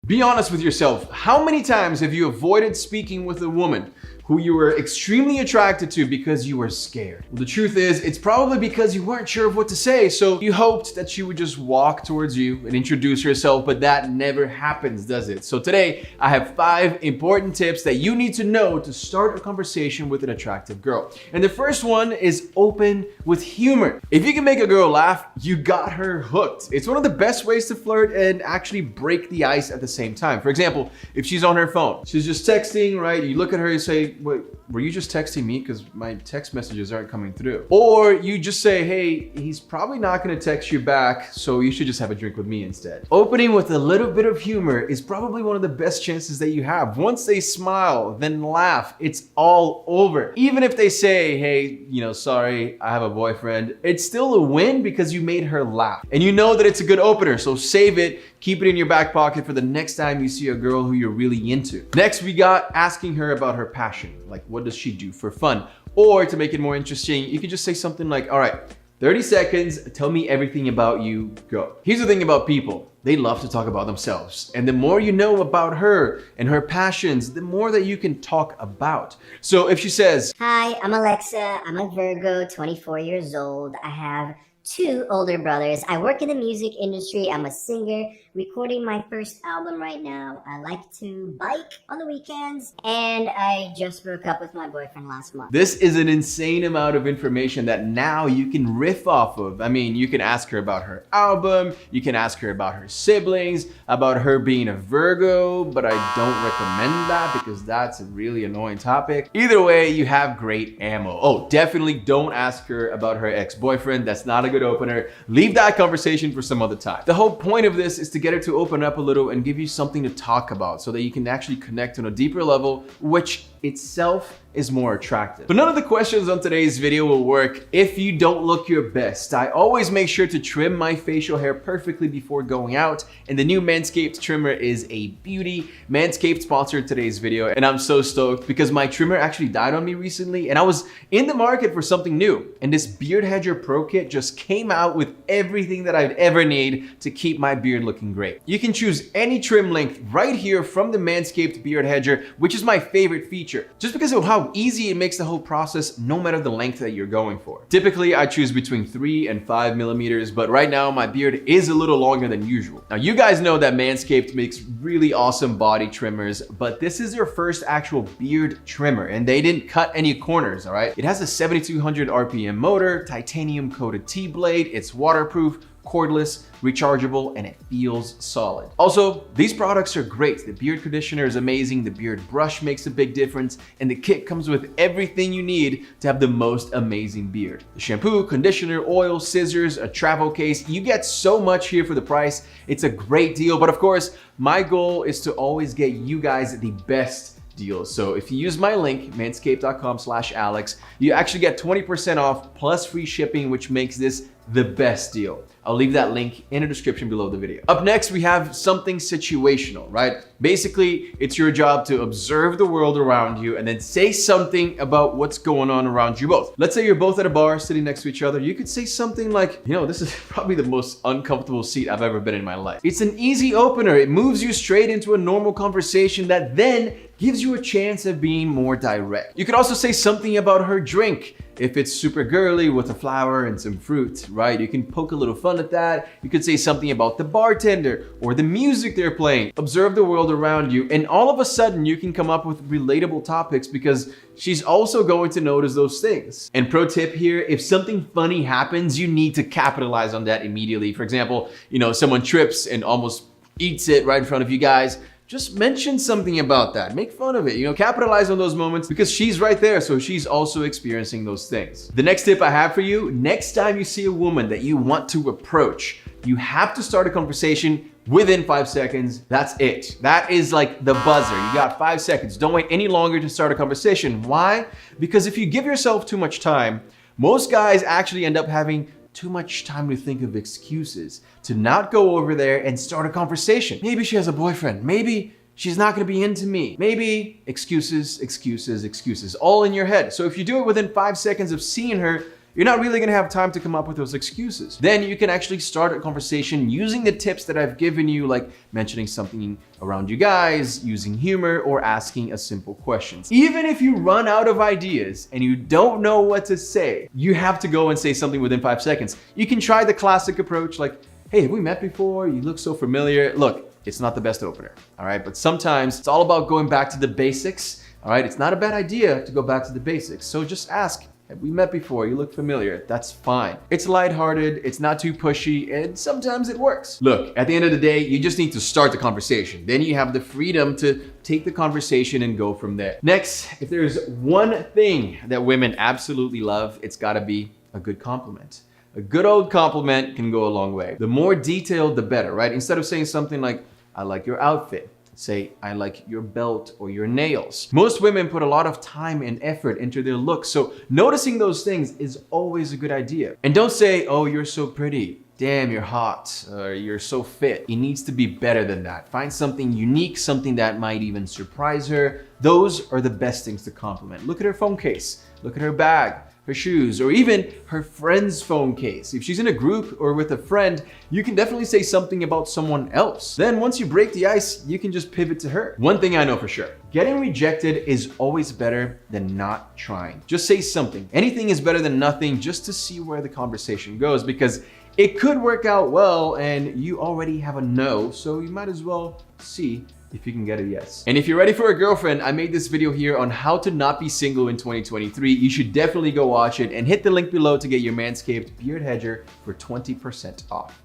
Be honest with yourself. How many times have you avoided speaking with a woman who you were extremely attracted to because you were scared? Well, the truth is, it's probably because you weren't sure of what to say, so you hoped that she would just walk towards you and introduce herself, but that never happens, does it? So today, I have 5 important tips that you need to know to start a conversation with an attractive girl. And the first one is open with humor. If you can make a girl laugh, you got her hooked. It's one of the best ways to flirt and actually break the ice at the same time. For example, if she's on her phone, she's just texting, right? You look at her and say, wait, were you just texting me? Because my text messages aren't coming through. Or you just say, hey, he's probably not gonna text you back, so you should just have a drink with me instead. Opening with a little bit of humor is probably one of the best chances that you have. Once they smile, then laugh, it's all over. Even if they say, hey, sorry, I have a boyfriend, it's still a win because you made her laugh. And you know that it's a good opener, so save it, keep it in your back pocket for the next time you see a girl who you're really into. Next, we got asking her about her passion. Like, what does she do for fun? Or to make it more interesting, you could just say something like, all right, 30 seconds, tell me everything about you, go. Here's the thing about people. They love to talk about themselves. And the more you know about her and her passions, the more that you can talk about. So if she says, hi, I'm Alexa. I'm a Virgo, 24 years old. I have 2 older brothers. I work in the music industry. I'm a singer, recording my first album right now. I like to bike on the weekends, and I just broke up with my boyfriend last month. This is an insane amount of information that now you can riff off of. I mean, you can ask her about her album, you can ask her about her siblings, about her being a Virgo, but I don't recommend that because that's a really annoying topic. Either way, you have great ammo. Oh, definitely don't ask her about her ex-boyfriend. That's not a good opener. Leave that conversation for some other time. The whole point of this is to get her to open up a little and give you something to talk about so that you can actually connect on a deeper level, which itself is more attractive. But none of the questions on today's video will work if you don't look your best. I always make sure to trim my facial hair perfectly before going out, and the new Manscaped trimmer is a beauty. Manscaped sponsored today's video, and I'm so stoked because my trimmer actually died on me recently, and I was in the market for something new, and this Beard Hedger Pro Kit just came out with everything that I'd ever need to keep my beard looking great. You can choose any trim length right here from the Manscaped Beard Hedger, which is my favorite feature, just because of how easy it makes the whole process no matter the length that you're going for. Typically, I choose between 3 and 5 millimeters, but right now my beard is a little longer than usual. Now, you guys know that Manscaped makes really awesome body trimmers, but this is their first actual beard trimmer, and they didn't cut any corners, all right? It has a 7,200 RPM motor, titanium coated T-blade, it's waterproof, cordless, rechargeable, and it feels solid. Also, these products are great. The beard conditioner is amazing, the beard brush makes a big difference, and the kit comes with everything you need to have the most amazing beard. The shampoo, conditioner, oil, scissors, a travel case, you get so much here for the price. It's a great deal, but of course, my goal is to always get you guys the best deals. So if you use my link, manscaped.com/Alex, you actually get 20% off plus free shipping, which makes this the best deal. I'll leave that link in the description below the video. Up next, we have something situational, right? Basically, it's your job to observe the world around you and then say something about what's going on around you both. Let's say you're both at a bar sitting next to each other. You could say something like, this is probably the most uncomfortable seat I've ever been in my life. It's an easy opener. It moves you straight into a normal conversation that then gives you a chance of being more direct. You could also say something about her drink. If it's super girly with a flower and some fruit, right? You can poke a little fun at that. You could say something about the bartender or the music they're playing. Observe the world around you, and all of a sudden you can come up with relatable topics because she's also going to notice those things. And pro tip here, if something funny happens, you need to capitalize on that immediately. For example, someone trips and almost eats it right in front of you guys. Just mention something about that. Make fun of it. Capitalize on those moments because she's right there, so she's also experiencing those things. The next tip I have for you, next time you see a woman that you want to approach, you have to start a conversation within 5 seconds. That's it. That is like the buzzer. You got 5 seconds. Don't wait any longer to start a conversation. Why? Because if you give yourself too much time, most guys actually end up having too much time to think of excuses to not go over there and start a conversation. Maybe she has a boyfriend. Maybe she's not gonna be into me. Maybe excuses, excuses, excuses, all in your head. So if you do it within 5 seconds of seeing her, you're not really gonna have time to come up with those excuses. Then you can actually start a conversation using the tips that I've given you, like mentioning something around you guys, using humor, or asking a simple question. Even if you run out of ideas and you don't know what to say, you have to go and say something within 5 seconds. You can try the classic approach like, hey, have we met before? You look so familiar. Look, it's not the best opener, all right? But sometimes it's all about going back to the basics, all right? It's not a bad idea to go back to the basics. So just ask, have we met before? You look familiar. That's fine. It's lighthearted, it's not too pushy, and sometimes it works. Look, at the end of the day, you just need to start the conversation. Then you have the freedom to take the conversation and go from there. Next, if there's one thing that women absolutely love, it's gotta be a good compliment. A good old compliment can go a long way. The more detailed, the better, right? Instead of saying something like, I like your outfit, say, I like your belt or your nails. Most women put a lot of time and effort into their looks, so noticing those things is always a good idea. And don't say, oh, you're so pretty. Damn, you're hot, or you're so fit. It needs to be better than that. Find something unique, something that might even surprise her. Those are the best things to compliment. Look at her phone case, look at her bag, her shoes, or even her friend's phone case. If she's in a group or with a friend, you can definitely say something about someone else. Then once you break the ice, you can just pivot to her. One thing I know for sure, getting rejected is always better than not trying. Just say something. Anything is better than nothing, just to see where the conversation goes, because it could work out well and you already have a no, so you might as well see if you can get a yes. And if you're ready for a girlfriend, I made this video here on how to not be single in 2023. You should definitely go watch it and hit the link below to get your Manscaped Beard Hedger for 20% off.